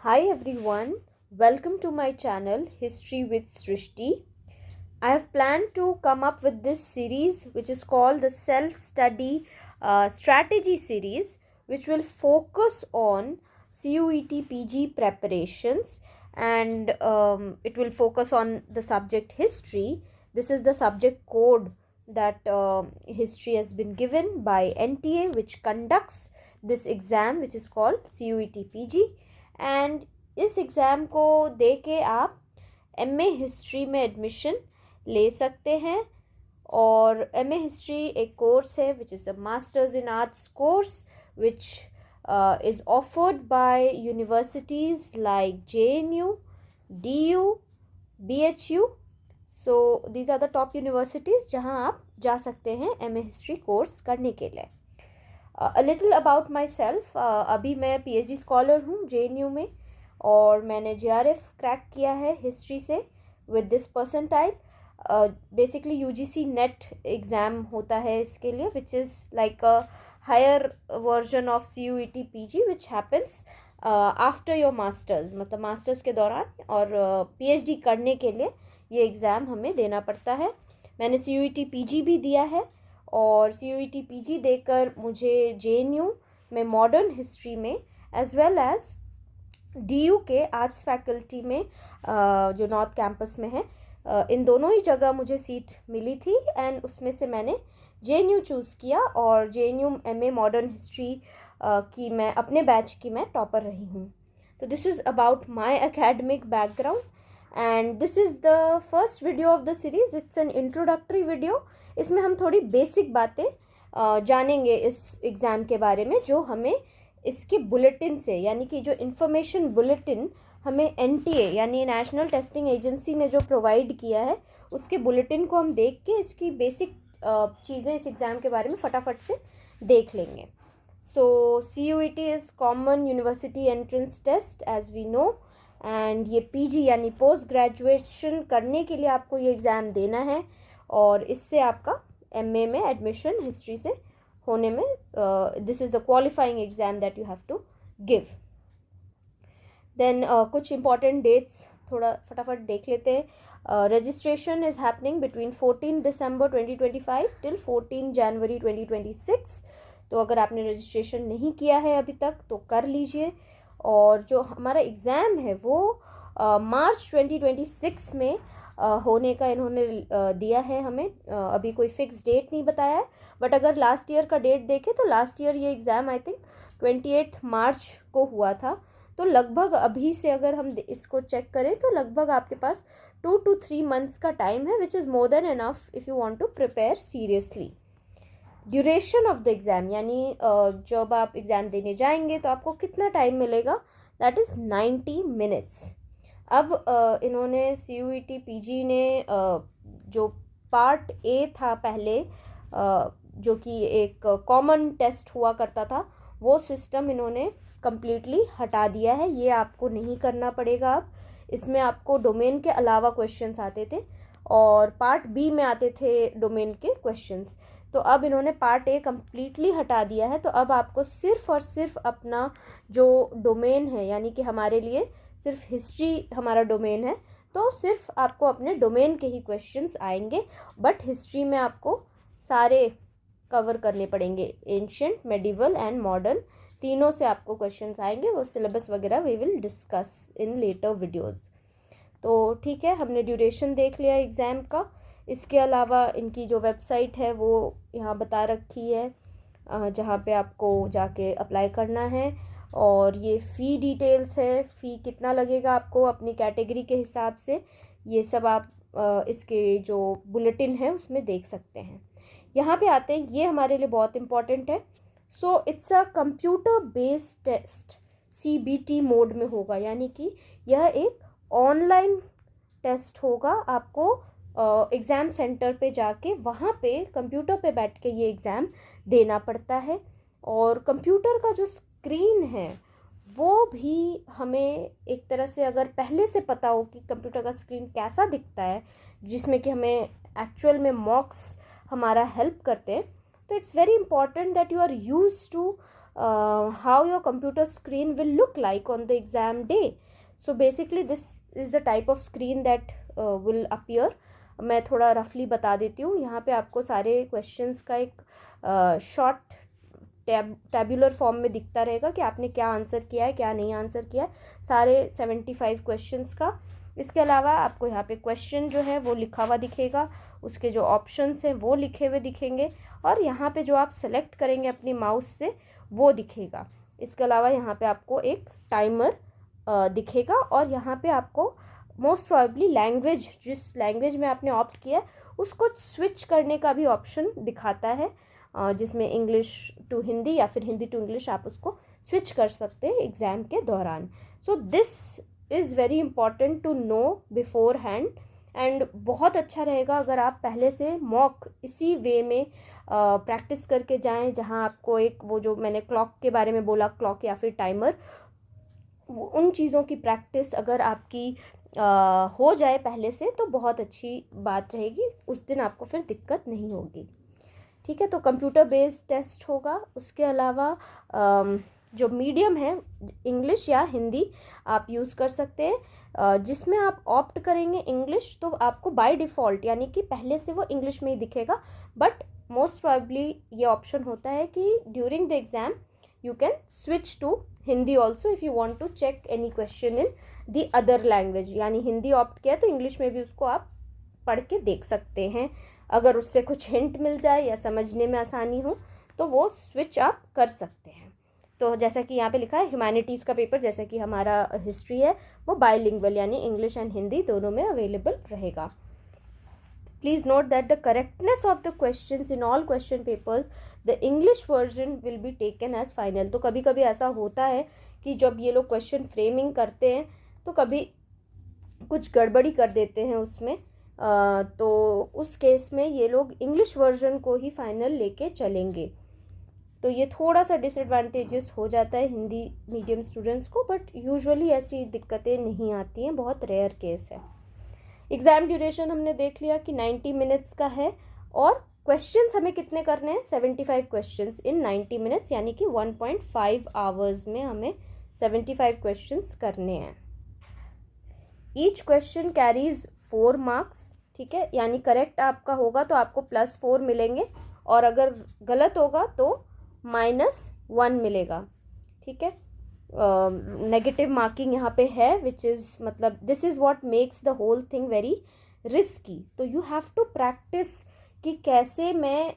Hi everyone, welcome to my channel History with Srishti. I have planned to come up with this series which is called the Self Study Strategy series, which will focus on CUET PG preparations and it will focus on the subject history. This is the subject code that history has been given by NTA, which conducts this exam which is called CUET PG. And इस exam को दे के आप MA history में admission ले सकते हैं। और MA history एक कोर्स है which is a masters in arts course which is offered by universities like JNU, DU, BHU. So these are the top universities जहाँ आप जा सकते हैं एमए हिस्ट्री कोर्स करने के लिए। A little about my self, अभी मैं PhD स्कॉलर हूँ JNU में और मैंने JRF क्रैक किया है हिस्ट्री से with this percentile. Basically UGC NET exam होता है इसके लिए which is like a higher version of CUET PG which happens after your masters, मतलब मास्टर्स के दौरान और PhD करने के लिए ये एग्ज़ाम हमें देना पड़ता है। मैंने CUET PG भी दिया है और CUET PG देकर मुझे JNU में मॉडर्न हिस्ट्री में एज वेल एज DU के आर्ट्स फैकल्टी में जो नॉर्थ कैंपस में है, इन दोनों ही जगह मुझे सीट मिली थी एंड उसमें से मैंने JNU चूज़ किया और JNU MA मॉडर्न हिस्ट्री की मैं अपने बैच की मैं टॉपर रही हूँ। तो this is about my academic background and this is the first video of the series. It's an introductory video. इसमें हम थोड़ी बेसिक बातें जानेंगे इस एग्ज़ाम के बारे में जो हमें इसके बुलेटिन से, यानी कि जो इन्फॉर्मेशन बुलेटिन हमें NTA यानी नेशनल टेस्टिंग एजेंसी ने जो प्रोवाइड किया है उसके बुलेटिन को हम देख के इसकी बेसिक चीज़ें इस एग्ज़ाम के बारे में फटाफट से देख लेंगे। So CUET is common university entrance test as we know and ये PG यानी पोस्ट ग्रेजुएशन करने के लिए आपको ये एग्ज़ाम देना है और इससे आपका MA में एडमिशन हिस्ट्री से होने में this is the qualifying exam that you have to give. Then कुछ इंपॉर्टेंट डेट्स थोड़ा फटाफट देख लेते हैं। Registration is happening between 14 December 2025 till 14 January 2026। तो अगर आपने रजिस्ट्रेशन नहीं किया है अभी तक तो कर लीजिए। और जो हमारा एग्ज़ाम है वो मार्च 2026 में होने का इन्होंने दिया है हमें। अभी कोई फिक्स डेट नहीं बताया है, बट अगर लास्ट ईयर का डेट देखें तो लास्ट ईयर ये एग्ज़ाम आई थिंक 28 मार्च को हुआ था। तो लगभग अभी से अगर हम इसको चेक करें तो लगभग आपके पास 2 to 3 मंथ्स का टाइम है which is more than enough if you want to prepare seriously. Duration of the exam यानी जब आप एग्ज़ाम देने जाएंगे तो आपको कितना टाइम मिलेगा, दैट इज़ 90 मिनट्स। अब इन्होंने CUET PG ने जो पार्ट A था पहले, जो कि एक कॉमन टेस्ट हुआ करता था, वो सिस्टम इन्होंने कम्प्लीटली हटा दिया है। ये आपको नहीं करना पड़ेगा अब। इसमें आपको डोमेन के अलावा क्वेश्चंस आते थे और पार्ट B में आते थे डोमेन के क्वेश्चंस। तो अब इन्होंने पार्ट A कम्प्लीटली हटा दिया है। तो अब आपको सिर्फ़ और सिर्फ अपना जो डोमेन है, यानी कि हमारे लिए सिर्फ हिस्ट्री हमारा डोमेन है, तो सिर्फ आपको अपने डोमेन के ही क्वेश्चंस आएंगे। बट हिस्ट्री में आपको सारे कवर करने पड़ेंगे, एंशियंट, मेडिवल एंड मॉडर्न, तीनों से आपको क्वेश्चंस आएंगे। वो सिलेबस वगैरह we will discuss in later videos. तो ठीक है, हमने ड्यूरेशन देख लिया एग्ज़ाम का। इसके अलावा इनकी जो वेबसाइट है वो यहाँ बता रखी है, जहाँ पे आपको जाके अप्लाई करना है। और ये फ़ी डिटेल्स है, फ़ी कितना लगेगा आपको अपनी कैटेगरी के हिसाब से, ये सब आप इसके जो बुलेटिन है उसमें देख सकते हैं। यहाँ पे आते हैं, ये हमारे लिए बहुत इम्पॉर्टेंट है। So it's a computer based test, CBT mode में होगा, यानी कि यह एक ऑनलाइन टेस्ट होगा। आपको एग्ज़ाम सेंटर पे जाके वहाँ पे कंप्यूटर पे बैठ के ये एग्ज़ाम देना पड़ता है। और कंप्यूटर का जो स्क्रीन है वो भी हमें एक तरह से, अगर पहले से पता हो कि कंप्यूटर का स्क्रीन कैसा दिखता है, जिसमें कि हमें एक्चुअल में मॉक्स हमारा हेल्प करते हैं, तो it's very important that you are use to how your computer screen will look like on the exam day. So basically this is the type of screen that will appear. मैं थोड़ा रफली बता देती हूँ. यहाँ पे आपको सारे क्वेश्चंस का एक शॉर्ट टैब्यूलर फॉर्म में दिखता रहेगा कि आपने क्या आंसर किया है, क्या नहीं आंसर किया है, सारे 75 क्वेश्चंस का. इसके अलावा आपको यहाँ पे क्वेश्चन जो है वो लिखा हुआ दिखेगा, उसके जो ऑप्शंस हैं वो लिखे हुए दिखेंगे, और यहाँ पे जो आप सेलेक्ट करेंगे अपनी माउस से वो दिखेगा. इसके अलावा यहाँ पे आपको एक टाइमर दिखेगा, और यहाँ पे आपको मोस्ट प्रॉबेबली लैंग्वेज, जिस लैंग्वेज में आपने ऑप्ट किया उसको स्विच करने का भी ऑप्शन दिखाता है, जिसमें इंग्लिश टू हिंदी या फिर हिंदी टू इंग्लिश आप उसको स्विच कर सकते हैं एग्ज़ाम के दौरान. So this is very important to know beforehand, and बहुत अच्छा रहेगा अगर आप पहले से मॉक इसी वे में प्रैक्टिस करके जाएं, जहां आपको एक वो जो मैंने क्लॉक के बारे में बोला, क्लॉक या फिर टाइमर, उन चीज़ों की प्रैक्टिस अगर आपकी हो जाए पहले से तो बहुत अच्छी बात रहेगी. उस दिन आपको फिर दिक्कत नहीं होगी. ठीक है, तो कंप्यूटर बेस्ड टेस्ट होगा. उसके अलावा जो मीडियम है इंग्लिश या हिंदी आप यूज़ कर सकते हैं. जिसमें आप ऑप्ट करेंगे इंग्लिश तो आपको बाय डिफ़ॉल्ट यानी कि पहले से वो इंग्लिश में ही दिखेगा, बट मोस्ट प्रोबेबली ये ऑप्शन होता है कि during the exam you can switch to Hindi also if you want to check any question in the other language. यानी हिंदी ऑप्ट किया तो इंग्लिश में भी उसको आप पढ़ के देख सकते हैं. अगर उससे कुछ हिंट मिल जाए या समझने में आसानी हो तो वो स्विच आप कर सकते हैं. तो जैसा कि यहाँ पे लिखा है ह्यूमैनिटीज़ का पेपर, जैसा कि हमारा हिस्ट्री है, वो बाइलिंगुअल यानी इंग्लिश एंड हिंदी दोनों में अवेलेबल रहेगा. Please note that the correctness of the questions in all question papers the English version will be taken as final. तो कभी कभी ऐसा होता है कि जब ये लोग क्वेश्चन फ्रेमिंग करते हैं तो कभी कुछ गड़बड़ी कर देते हैं उसमें, तो उस केस में ये लोग इंग्लिश वर्जन को ही फाइनल लेके चलेंगे. तो ये थोड़ा सा डिसएडवांटेजेस हो जाता है हिंदी मीडियम स्टूडेंट्स को, बट यूजुअली ऐसी दिक्कतें नहीं आती हैं, बहुत रेयर केस है. एग्ज़ाम ड्यूरेशन हमने देख लिया कि 90 मिनट्स का है, और क्वेश्चंस हमें कितने करने हैं, 75 क्वेश्चंस इन 90 मिनट्स, यानी कि 1.5 आवर्स में हमें 75 क्वेश्चंस करने हैं. Each question carries 4 marks. ठीक है, यानी करेक्ट आपका होगा तो आपको +4 मिलेंगे, और अगर गलत होगा तो -1 मिलेगा. ठीक है, नेगेटिव मार्किंग यहाँ पे है, विच इज़ मतलब this is what makes the whole thing very risky. So you have to practice कि कैसे मैं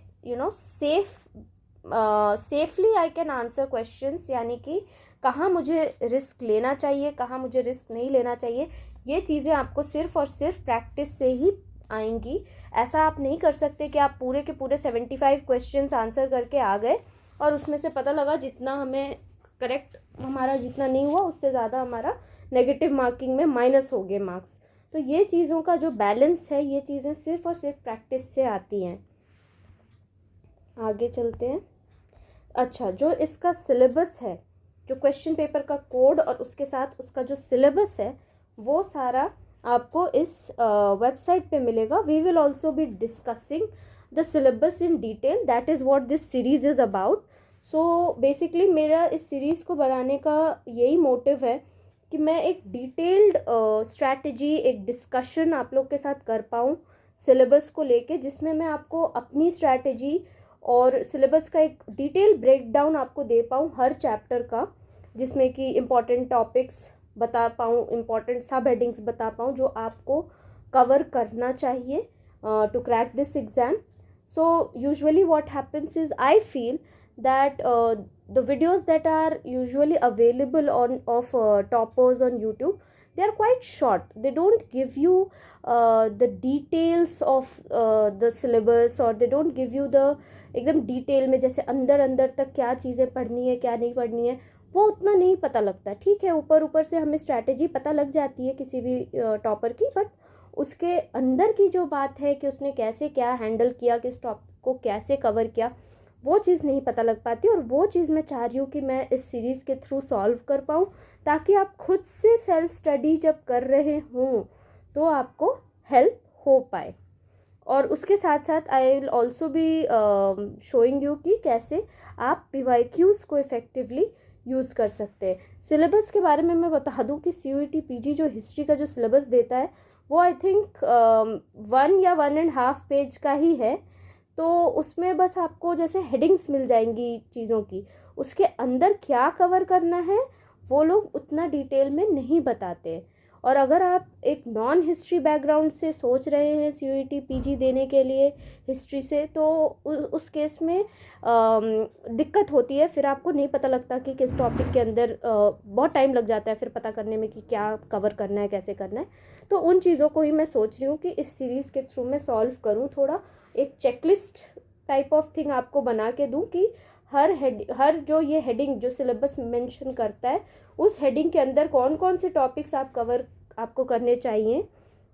safely I can answer questions, यानी कि कहाँ मुझे रिस्क लेना चाहिए, कहाँ मुझे रिस्क नहीं लेना चाहिए. ये चीज़ें आपको सिर्फ और सिर्फ प्रैक्टिस से ही आएंगी. ऐसा आप नहीं कर सकते कि आप पूरे के पूरे 75 क्वेश्चंस आंसर करके आ गए और उसमें से पता लगा जितना हमें करेक्ट हमारा जितना नहीं हुआ उससे ज़्यादा हमारा नेगेटिव मार्किंग में माइनस हो गए मार्क्स. तो ये चीज़ों का जो बैलेंस है, ये चीज़ें सिर्फ और सिर्फ प्रैक्टिस से आती हैं. आगे चलते हैं. अच्छा, जो इसका सिलेबस है, जो क्वेश्चन पेपर का कोड और उसके साथ उसका जो सिलेबस है, वो सारा आपको इस वेबसाइट पे मिलेगा. We will also be discussing the syllabus in detail. That is what this series is about. So basically मेरा इस सीरीज़ को बनाने का यही मोटिव है कि मैं एक डिटेल्ड स्ट्रैटेजी, एक डिस्कशन आप लोग के साथ कर पाऊँ सिलेबस को लेके, जिसमें मैं आपको अपनी स्ट्रैटेजी और सिलेबस का एक डिटेल ब्रेकडाउन आपको दे पाऊँ हर चैप्टर का, जिसमें कि इम्पॉर्टेंट टॉपिक्स बता पाऊँ, इम्पॉर्टेंट सब हेडिंग्स बता पाऊँ जो आपको कवर करना चाहिए to crack this exam. So usually what happens is I feel that the videos that are usually available on of toppers on YouTube, they are quite short. They don't give you the details of the syllabus, or they don't give you the एकदम detail में जैसे अंदर अंदर तक क्या चीज़ें पढ़नी है क्या नहीं पढ़नी है वो उतना नहीं पता लगता. ठीक है, ऊपर ऊपर से हमें स्ट्रैटेजी पता लग जाती है किसी भी टॉपर की, बट उसके अंदर की जो बात है कि उसने कैसे क्या हैंडल किया, किस टॉपिक को कैसे कवर किया, वो चीज़ नहीं पता लग पाती. और वो चीज़ मैं चाह रही हूँ कि मैं इस सीरीज़ के थ्रू सॉल्व कर पाऊँ, ताकि आप खुद से सेल्फ स्टडी जब कर रहे हों तो आपको हेल्प हो पाए. और उसके साथ साथ I will also be showing you कि कैसे आप PYQs को इफ़ेक्टिवली यूज़ कर सकते हैं। सिलेबस के बारे में मैं बता दूं कि CUET PG जो हिस्ट्री का जो सिलेबस देता है वो आई थिंक 1 या 1.5 पेज का ही है। तो उसमें बस आपको जैसे हेडिंग्स मिल जाएंगी चीज़ों की, उसके अंदर क्या कवर करना है वो लोग उतना डिटेल में नहीं बताते। और अगर आप एक नॉन हिस्ट्री बैकग्राउंड से सोच रहे हैं CUET PG देने के लिए हिस्ट्री से, तो उस केस में दिक्कत होती है। फिर आपको नहीं पता लगता कि किस टॉपिक के अंदर बहुत टाइम लग जाता है फिर पता करने में कि क्या कवर करना है, कैसे करना है। तो उन चीज़ों को ही मैं सोच रही हूँ कि इस सीरीज़ के थ्रू मैं सॉल्व करूँ, थोड़ा एक चेकलिस्ट टाइप ऑफ थिंग आपको बना के दूँ कि हर जो ये हेडिंग जो सिलेबस मेंशन करता है उस हेडिंग के अंदर कौन कौन से टॉपिक्स आपको करने चाहिए,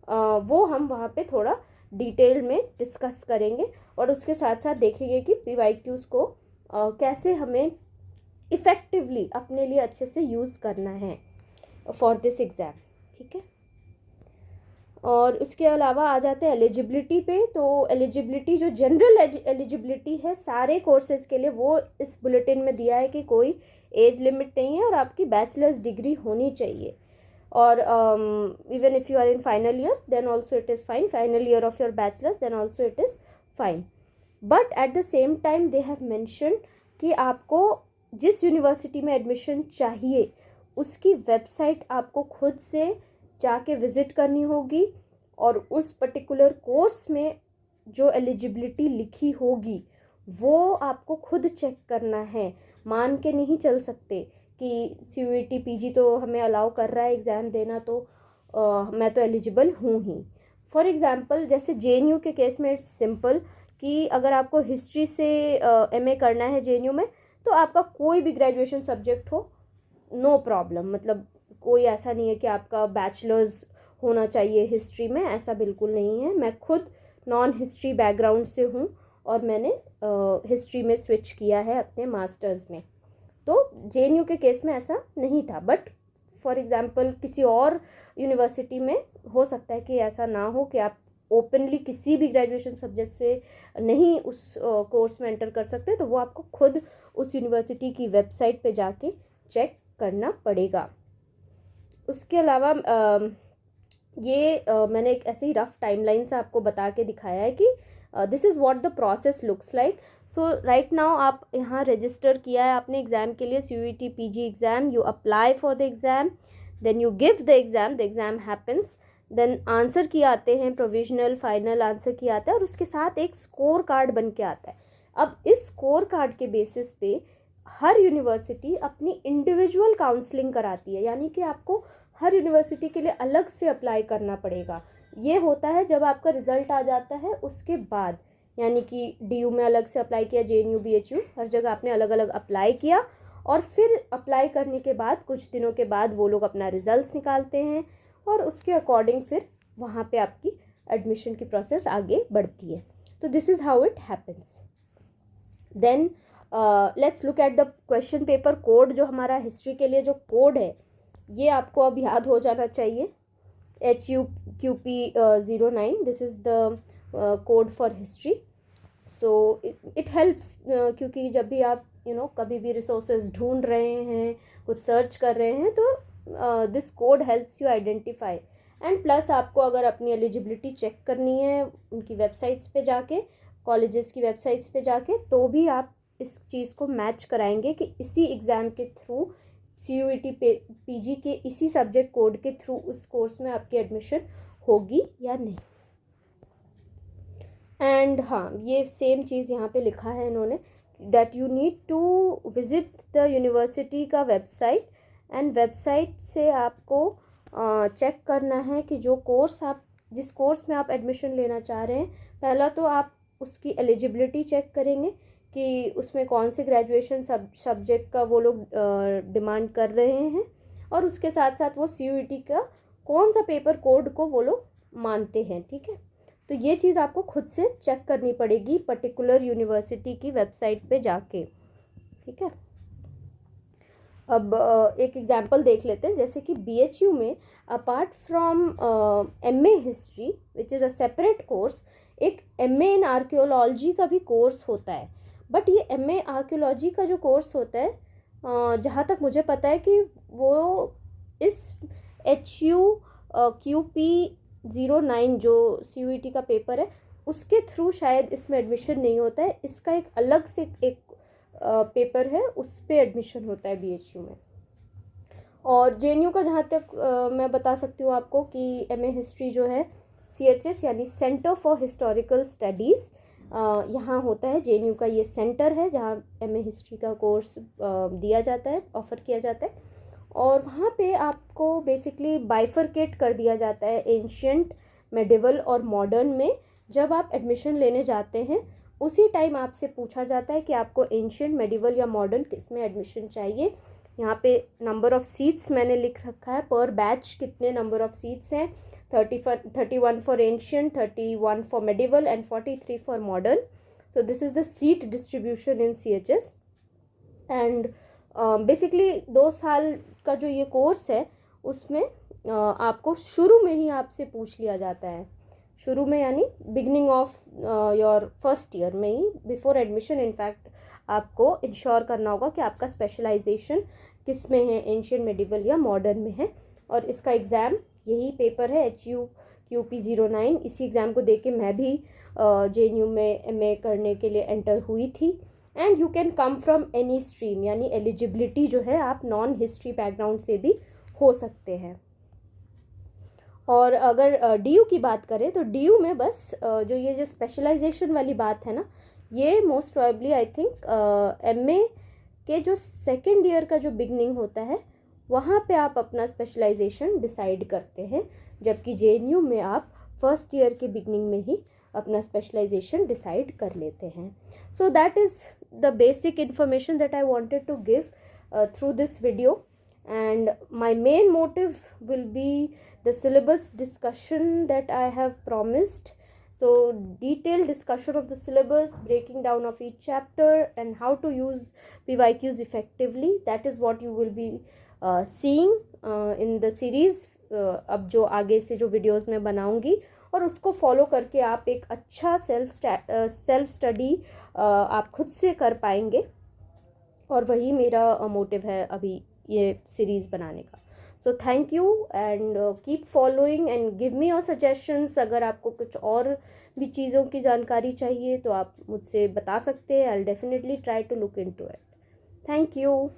वो हम वहाँ पे थोड़ा डिटेल में डिस्कस करेंगे। और उसके साथ साथ देखेंगे कि PYQs को कैसे हमें इफ़ेक्टिवली अपने लिए अच्छे से यूज़ करना है फॉर दिस एग्ज़ाम। ठीक है, और उसके अलावा आ जाते हैं एलिजिबिलिटी पे। तो एलिजिबिलिटी जो जनरल एलिजिबिलिटी है सारे कोर्सेज़ के लिए, वो इस बुलेटिन में दिया है कि कोई एज लिमिट नहीं है और आपकी बैचलर्स डिग्री होनी चाहिए। और even if you are in final year then also it is fine, final year of your bachelors then also it is fine. But at the same time they have mention कि आपको जिस university में admission चाहिए उसकी website आपको खुद से जाके विज़िट करनी होगी, और उस पर्टिकुलर कोर्स में जो एलिजिबिलिटी लिखी होगी वो आपको खुद चेक करना है। मान के नहीं चल सकते कि CUET PG तो हमें अलाउ कर रहा है एग्ज़ाम देना, तो मैं तो एलिजिबल हूँ ही। फॉर एग्ज़ाम्पल जैसे JNU के केस में इट्स सिंपल कि अगर आपको हिस्ट्री से MA करना है JNU में, तो आपका कोई भी ग्रेजुएशन सब्जेक्ट हो नो प्रॉब्लम। मतलब कोई ऐसा नहीं है कि आपका बैचलर्स होना चाहिए हिस्ट्री में, ऐसा बिल्कुल नहीं है। मैं खुद नॉन हिस्ट्री बैकग्राउंड से हूँ और मैंने हिस्ट्री में स्विच किया है अपने मास्टर्स में, तो JNU के केस में ऐसा नहीं था। बट फॉर एग्ज़ाम्पल किसी और यूनिवर्सिटी में हो सकता है कि ऐसा ना हो कि आप ओपनली किसी भी ग्रेजुएशन सब्जेक्ट से नहीं उस कोर्स में एंटर कर सकते, तो वो आपको खुद उस यूनिवर्सिटी की वेबसाइट पे जाके चेक करना पड़ेगा। उसके अलावा मैंने एक ऐसे ही रफ टाइमलाइन से आपको बता के दिखाया है कि this is what the process looks like. So right now आप यहाँ रजिस्टर किया है आपने एग्ज़ाम के लिए, CUET PG exam, you apply for the exam, then you give the exam happens, then answer किए आते हैं, प्रोविजनल फाइनल आंसर किए आता है, और उसके साथ एक स्कोर कार्ड बन के आता है। अब इस स्कोर कार्ड के बेसिस पे हर यूनिवर्सिटी अपनी इंडिविजुअल काउंसलिंग कराती है, यानी कि आपको हर यूनिवर्सिटी के लिए अलग से अप्लाई करना पड़ेगा। ये होता है जब आपका रिज़ल्ट आ जाता है उसके बाद, यानी कि DU में अलग से अप्लाई किया, JNU BHU हर जगह आपने अलग अलग अप्लाई किया, और फिर अप्लाई करने के बाद कुछ दिनों के बाद वो लोग अपना रिजल्ट्स निकालते हैं, और उसके अकॉर्डिंग फिर वहाँ पे आपकी एडमिशन की प्रोसेस आगे बढ़ती है। तो this is how it happens. Then let's look at the question paper code. जो हमारा हिस्ट्री के लिए जो कोड है ये आपको अब याद हो जाना चाहिए, HUQP09, this is the code for history. So it helps, क्योंकि जब भी आप कभी भी रिसोर्सेज ढूंढ रहे हैं, कुछ सर्च कर रहे हैं, तो this code helps you identify. And plus आपको अगर अपनी एलिजिबिलिटी चेक करनी है उनकी वेबसाइट्स पे जाके, कॉलेजेस की वेबसाइट्स पे जाके, तो भी आप इस चीज़ को मैच कराएंगे कि इसी एग्ज़ाम के थ्रू CUET PG के इसी सब्जेक्ट कोड के थ्रू उस कोर्स में आपकी एडमिशन होगी या नहीं। एंड हाँ, ये सेम चीज़ यहाँ पे लिखा है इन्होंने, that you need to visit the university का वेबसाइट, एंड वेबसाइट से आपको चेक करना है कि जिस कोर्स में आप एडमिशन लेना चाह रहे हैं, पहला तो आप उसकी एलिजिबिलिटी चेक करेंगे कि उसमें कौन से ग्रेजुएशन सब्जेक्ट का वो लोग डिमांड कर रहे हैं, और उसके साथ साथ वो CUET का कौन सा पेपर कोड को वो लोग मानते हैं। ठीक है, तो ये चीज़ आपको खुद से चेक करनी पड़ेगी पर्टिकुलर यूनिवर्सिटी की वेबसाइट पे जाके। ठीक है, अब एक एग्जांपल देख लेते हैं, जैसे कि BHU में apart from MA history which is a separate course, एक MA इन आर्कियोलॉजी का भी कोर्स होता है, बट ये MA आर्कियोलॉजी का जो कोर्स होता है, जहाँ तक मुझे पता है कि वो इस HUQP09 जो CUET का पेपर है उसके थ्रू शायद इसमें एडमिशन नहीं होता है। इसका एक अलग से एक पेपर है, उस पे एडमिशन होता है BHU में। और JNU का जहाँ तक मैं बता सकती हूँ आपको कि MA हिस्ट्री जो है CHS यानी सेंटर फॉर हिस्टोरिकल स्टडीज़ यहाँ होता है। JNU का ये सेंटर है जहाँ MA हिस्ट्री का कोर्स दिया जाता है, ऑफ़र किया जाता है। और वहाँ पे आपको बेसिकली बाइफरकेट कर दिया जाता है एंशियंट, मेडिवल और मॉडर्न में। जब आप एडमिशन लेने जाते हैं उसी टाइम आपसे पूछा जाता है कि आपको एंशियंट, मेडिवल या मॉडर्न किस में एडमिशन चाहिए। यहाँ पे नंबर ऑफ़ सीट्स मैंने लिख रखा है, पर बैच कितने नंबर ऑफ़ सीट्स हैं। 31 for ancient, 31 for medieval and 43 for modern. So this is the seat distribution in CHS। And basically 2 साल का जो ये कोर्स है उसमें आपको शुरू में ही आपसे पूछ लिया जाता है, शुरू में यानी beginning of your first year में ही, बिफोर एडमिशन इनफैक्ट आपको इंश्योर करना होगा कि आपका स्पेशलाइजेशन किस में है, एंशियंट, मेडिवल या मॉडर्न में है। और इसका एग्ज़ाम यही पेपर है HUQP09। इसी एग्ज़ाम को दे के मैं भी JNU में MA करने के लिए एंटर हुई थी। And you can come from any stream, यानी एलिजिबिलिटी जो है आप नॉन हिस्ट्री बैकग्राउंड से भी हो सकते हैं। और अगर DU की बात करें तो DU में बस जो ये जो स्पेशलाइजेशन वाली बात है ना, ये most probably I think MA के जो सेकेंड ईयर का जो बिगनिंग होता है वहाँ पे आप अपना स्पेशलाइजेशन डिसाइड करते हैं, जबकि JNU में आप फर्स्ट ईयर के बिगनिंग में ही अपना स्पेशलाइजेशन डिसाइड कर लेते हैं। So that is the basic information that I wanted to give through this video, and my main motive will be the syllabus discussion that I have promised. So detailed discussion of the syllabus, breaking down of each chapter and how to use PYQs effectively, that is what you will be seeing in the series। अब जो आगे से जो videos मैं बनाऊंगी और उसको follow करके आप एक अच्छा सेल्फ स्टडी आप खुद से कर पाएंगे, और वही मेरा मोटिव है अभी ये सीरीज़ बनाने का। So thank you and keep following and give me your suggestions. अगर आपको कुछ और भी चीज़ों की जानकारी चाहिए तो आप मुझसे बता सकते हैं। I will definitely try to look into it. Thank you.